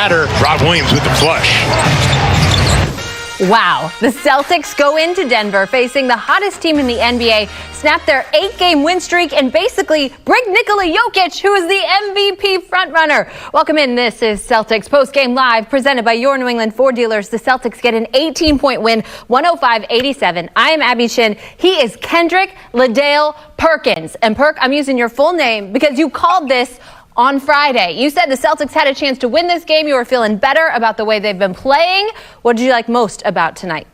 matter. Rob Williams with the flush. Wow. The Celtics go into Denver facing the hottest team in the NBA, snap their 8-game win streak, and basically break Nikola Jokic, who is the MVP frontrunner. Welcome in. This is Celtics Postgame Live, presented by your New England Ford dealers. The Celtics get an 18-point win, 105-87. I am Abby Shin. He is Kendrick Perkins. And Perk, I'm using your full name because you called this on Friday. You said the Celtics had a chance to win this game. You were feeling better about the way they've been playing. What did you like most about tonight?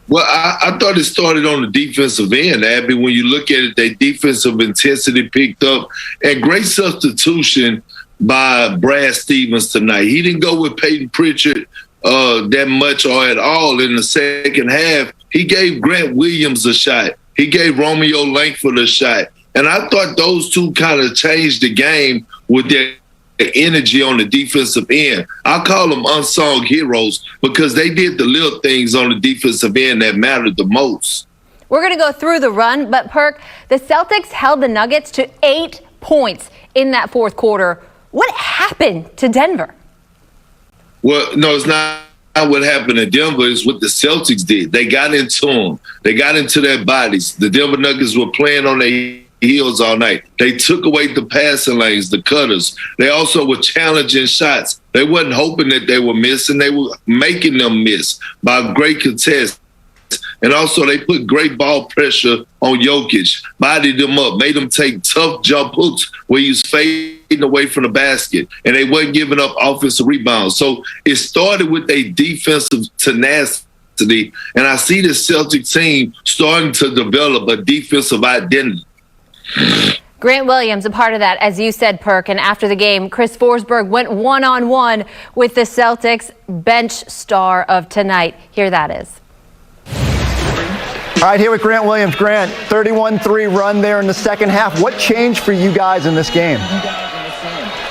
Well, I thought it started on the defensive end, Abby. When you look at it, their defensive intensity picked up, and great substitution by Brad Stevens tonight. He didn't go with Peyton Pritchard that much or at all in the second half. He gave Grant Williams a shot. He gave Romeo Langford a shot. And I thought those two kind of changed the game with their energy on the defensive end. I call them unsung heroes because they did the little things on the defensive end that mattered the most. We're going to go through the run, but Perk, the Celtics held the Nuggets to 8 points in that fourth quarter. What happened to Denver? Well, no, it's not what happened in Denver. It's what the Celtics did. They got into them. They got into their bodies. The Denver Nuggets were playing on their heels all night. They took away the passing lanes, the cutters. They also were challenging shots. They wasn't hoping that they were missing. They were making them miss by great contests. And also they put great ball pressure on Jokic, bodied him up, made him take tough jump hooks where he was fading away from the basket, and they weren't giving up offensive rebounds. So it started with a defensive tenacity, and I see the Celtics team starting to develop a defensive identity. Grant Williams, a part of that, as you said, Perk. And after the game, Chris Forsberg went one-on-one with the Celtics bench star of tonight. Here that is. All right, here with Grant Williams. Grant, 31-3 run there in the second half. What changed for you guys in this game?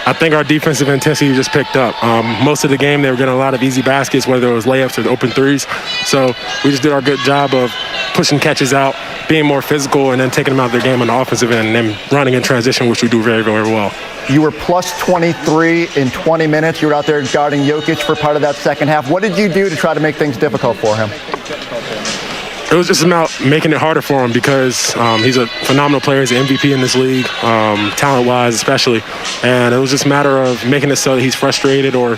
I think our defensive intensity just picked up. Most of the game, they were getting a lot of easy baskets, whether it was layups or open threes. So we just did our good job of pushing catches out, being more physical, and then taking them out of their game on the offensive end, and then running in transition, which we do very, very well. You were plus 23 in 20 minutes. You were out there guarding Jokic for part of that second half. What did you do to try to make things difficult for him? It was just about making it harder for him because he's a phenomenal player. He's an MVP in this league, talent-wise especially. And it was just a matter of making it so that he's frustrated or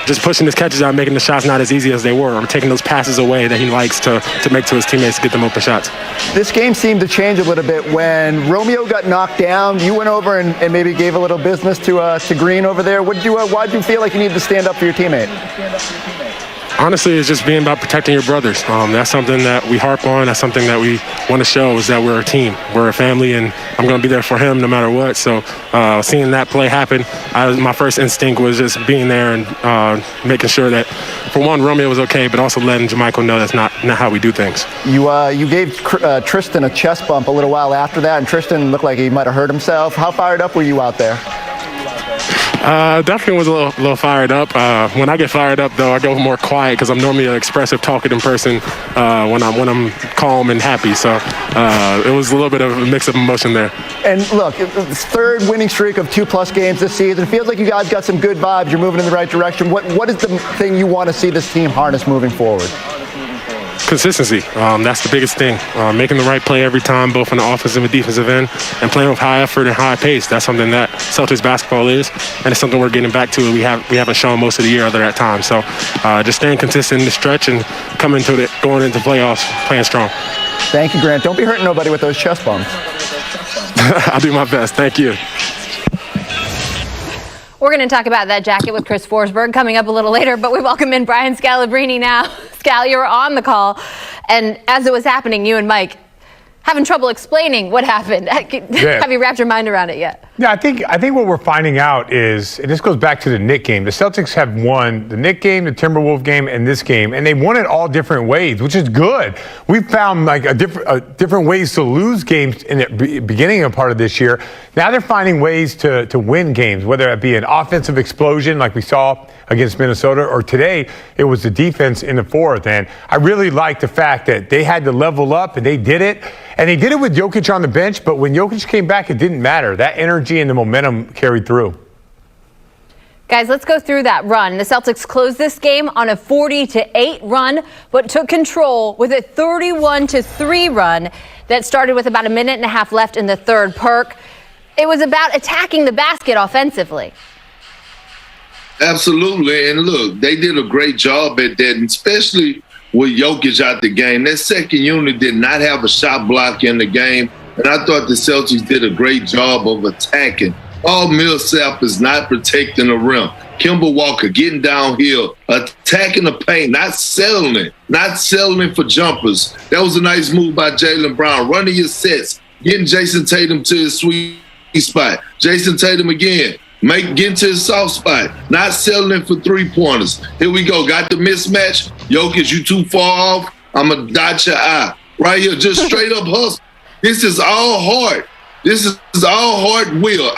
just pushing his catches out, making the shots not as easy as they were, or taking those passes away that he likes to make to his teammates to get them open shots. This game seemed to change a little bit. When Romeo got knocked down, you went over and maybe gave a little business to Green over there. Why'd you feel like you needed to stand up for your teammate? Honestly, it's just being about protecting your brothers. That's something that we harp on. That's something that we want to show is that we're a team. We're a family, and I'm going to be there for him no matter what. So seeing that play happen, my first instinct was just being there and making sure that, for one, Romeo was okay, but also letting Jermichael know that's not how we do things. You gave Tristan a chest bump a little while after that, and Tristan looked like he might have hurt himself. How fired up were you out there? Definitely was a little fired up. When I get fired up, though, I go more quiet because I'm normally an expressive, talkative person when I'm calm and happy. So it was a little bit of a mix of emotion there. And look, it's third winning streak of 2+ games this season. It feels like you guys got some good vibes. You're moving in the right direction. What is the thing you want to see this team harness moving forward? Consistency. That's the biggest thing. Making the right play every time, both on the offensive and defensive end, and playing with high effort and high pace. That's something that Celtics basketball is, and it's something we're getting back to. We haven't shown most of the year other at times. So just staying consistent in the stretch and going into playoffs playing strong. Thank you, Grant. Don't be hurting nobody with those chest bumps. I'll do my best. Thank you. We're going to talk about that jacket with Chris Forsberg coming up a little later, but we welcome in Brian Scalabrine now. Scal, you were on the call, and as it was happening, you and Mike having trouble explaining what happened. Yeah. Have you wrapped your mind around it yet? Yeah, I think what we're finding out is, and this goes back to the Knick game, the Celtics have won the Knick game, the Timberwolf game, and this game, and they won it all different ways, which is good. We found like different ways to lose games in the beginning of part of this year. Now they're finding ways to win games, whether it be an offensive explosion like we saw against Minnesota, or today it was the defense in the fourth. And I really like the fact that they had to level up, and they did it. And they did it with Jokic on the bench, but when Jokic came back, it didn't matter. That energy and the momentum carried through. Guys, let's go through that run. The Celtics closed this game on a 40-8 run, but took control with a 31-3 run that started with about a minute and a half left in the third. Perk, it was about attacking the basket offensively. Absolutely. And look, they did a great job at that, and especially with Jokic out the game. That second unit did not have a shot block in the game, and I thought the Celtics did a great job of attacking. Paul Millsap is not protecting the rim. Kemba Walker getting downhill, attacking the paint, not settling for jumpers. That was a nice move by Jaylen Brown, running your sets, getting Jayson Tatum to his sweet spot. Jayson Tatum again, getting to his soft spot, not settling for three-pointers. Here we go, got the mismatch. Jokic, you too far off, I'm going to dot your eye. Right here, just straight up hustle. This is all heart. This is all heart will.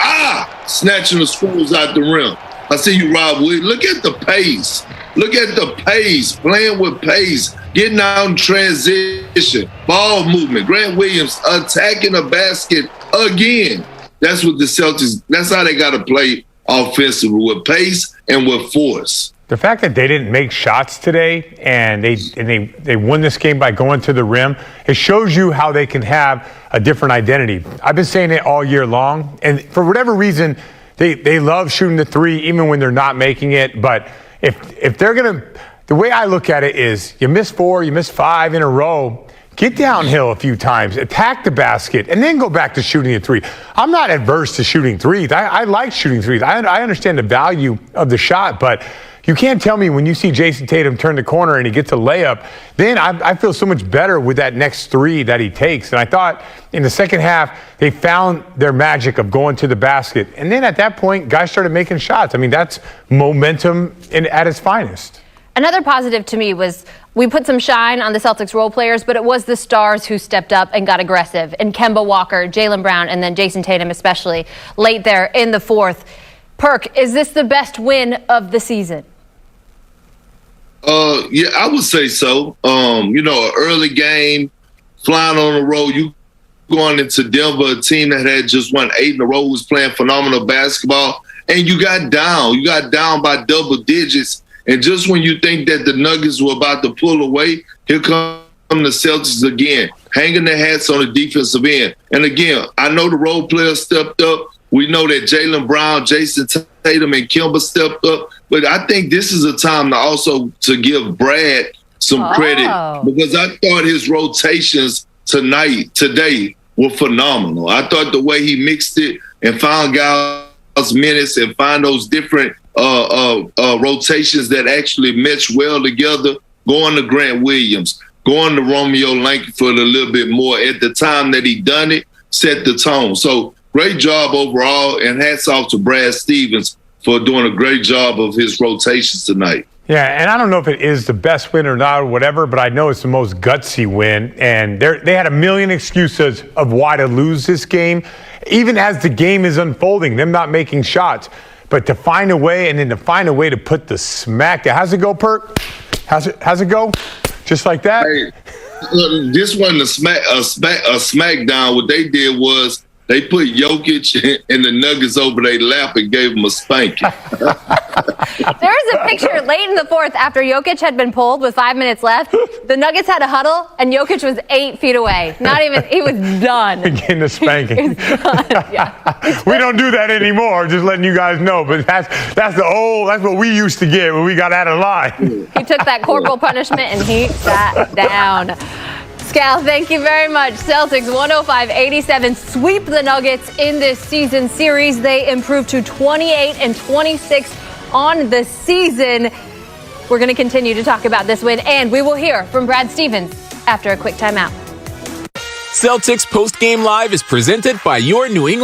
Snatching the screws out the rim. I see you, Rob Williams. Look at the pace. Look at the pace. Playing with pace. Getting out in transition. Ball movement. Grant Williams attacking the basket again. That's what the Celtics, that's how they got to play offensively, with pace and with force. The fact that they didn't make shots today and they won this game by going to the rim, it shows you how they can have a different identity. I've been saying it all year long, and for whatever reason, they love shooting the three even when they're not making it. But if they're going to, the way I look at it is, you miss 4, you miss 5 in a row, get downhill a few times, attack the basket, and then go back to shooting a three. I'm not adverse to shooting threes. I like shooting threes. I understand the value of the shot, but you can't tell me when you see Jayson Tatum turn the corner and he gets a layup, then I feel so much better with that next three that he takes. And I thought in the second half, they found their magic of going to the basket. And then at that point, guys started making shots. I mean, that's momentum at its finest. Another positive to me was we put some shine on the Celtics role players, but it was the stars who stepped up and got aggressive. And Kemba Walker, Jaylen Brown, and then Jayson Tatum especially late there in the fourth. Perk, is this the best win of the season? Yeah, I would say so. An early game, flying on the road, you going into Denver, a team that had just won 8 in a row, was playing phenomenal basketball, and you got down. You got down by double digits. And just when you think that the Nuggets were about to pull away, here come the Celtics again, hanging their hats on the defensive end. And again, I know the role players stepped up. We know that Jaylen Brown, Jayson Tatum, and Kemba stepped up. But I think this is a time to give Brad some credit, because I thought his rotations today were phenomenal. I thought the way he mixed it and found guys minutes and find those different rotations that actually match well together, going to Grant Williams, going to Romeo Langford a little bit more at the time that he done it, set the tone. So great job overall, and hats off to Brad Stevens for doing a great job of his rotations tonight. Yeah, and I don't know if it is the best win or not or whatever, but I know it's the most gutsy win. And they had a million excuses of why to lose this game, even as the game is unfolding, them not making shots. But to find a way, and then to find a way to put the smack down. How's it go, Perk? How's it go? Just like that? Hey, this wasn't a smackdown. What they did was they put Jokic and the Nuggets over their lap and gave them a spanking. There is a picture late in the fourth after Jokic had been pulled with 5 minutes left. The Nuggets had a huddle, and Jokic was 8 feet away. He was done. Getting a spanking. Yeah. We don't do that anymore, just letting you guys know. But that's what we used to get when we got out of line. He took that corporal punishment, and he sat down. Scal, thank you very much. Celtics 105-87 sweep the Nuggets in this season series. They improved to 28-26 on the season. We're going to continue to talk about this win, and we will hear from Brad Stevens after a quick timeout. Celtics Post Game Live is presented by your New England